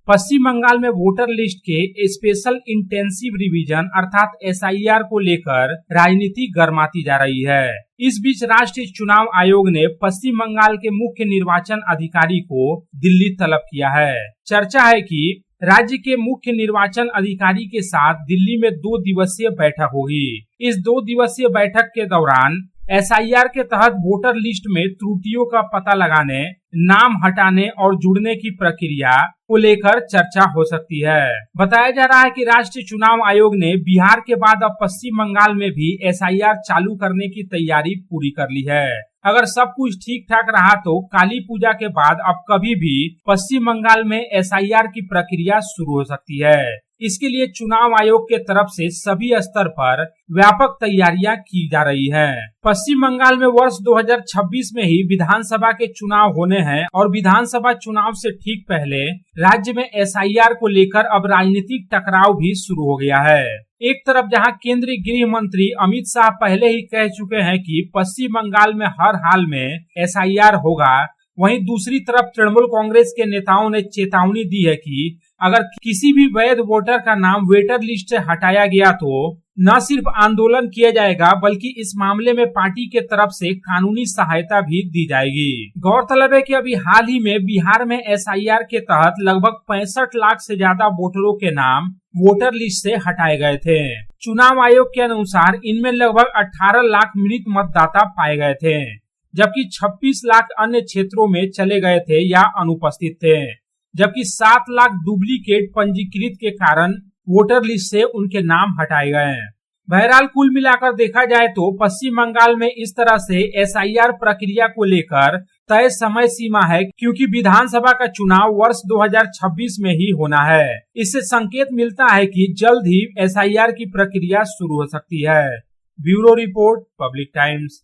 पश्चिम बंगाल में voter list के special intensive revision अर्थात एसआईआर को लेकर राजनीति गर्माती जा रही है। इस बीच राष्ट्रीय चुनाव आयोग ने पश्चिम बंगाल के मुख्य निर्वाचन अधिकारी को दिल्ली तलब किया है। चर्चा है कि राज्य के मुख्य निर्वाचन अधिकारी के साथ दिल्ली में 2 दिवसीय बैठक होगी। इस 2 दिवसीय बैठक के दौरान एसआईआर के तहत वोटर लिस्ट में त्रुटियों का पता लगाने, नाम हटाने और जुड़ने की प्रक्रिया को लेकर चर्चा हो सकती है। बताया जा रहा है कि राष्ट्रीय चुनाव आयोग ने बिहार के बाद अब पश्चिम बंगाल में भी एसआईआर चालू करने की तैयारी पूरी कर ली है। अगर सब कुछ ठीक ठाक रहा तो काली पूजा के बाद अब कभी भी पश्चिम बंगाल में एसआईआर की प्रक्रिया शुरू हो सकती है। इसके लिए चुनाव आयोग के तरफ से सभी स्तर पर व्यापक तैयारियां की जा रही हैं। पश्चिम बंगाल में वर्ष 2026 में ही विधानसभा के चुनाव होने हैं और विधानसभा चुनाव से ठीक पहले राज्य में एसआईआर को लेकर अब राजनीतिक टकराव भी शुरू हो गया है। एक तरफ जहां केंद्रीय गृह मंत्री अमित शाह पहले ही कह चुके हैं कि पश्चिम बंगाल में हर हाल में एसआईआर होगा, वहीं दूसरी तरफ तृणमूल कांग्रेस के नेताओं ने चेतावनी दी है कि अगर किसी भी वैध वोटर का नाम वोटर लिस्ट से हटाया गया तो न सिर्फ आंदोलन किया जाएगा बल्कि इस मामले में पार्टी के तरफ से कानूनी सहायता भी दी जाएगी। गौरतलब है कि अभी हाल ही में बिहार में एसआईआर के तहत लगभग 65 लाख से ज्यादा वोटरों के नाम वोटर लिस्ट से हटाए गए थे। चुनाव आयोग के अनुसार इनमें लगभग 18 लाख मृत मतदाता पाए गए थे, जबकि 26 लाख अन्य क्षेत्रों में चले गए थे या अनुपस्थित थे, जबकि 7 लाख डुप्लीकेट पंजीकृत के कारण वोटर लिस्ट से उनके नाम हटाए गए हैं। बहरहाल कुल मिलाकर देखा जाए तो पश्चिम बंगाल में इस तरह से एसआईआर प्रक्रिया को लेकर तय समय सीमा है, क्योंकि विधानसभा का चुनाव वर्ष 2026 में ही होना है। इससे संकेत मिलता है कि जल्द ही एसआईआर की प्रक्रिया शुरू हो सकती है। Bureau report, public times.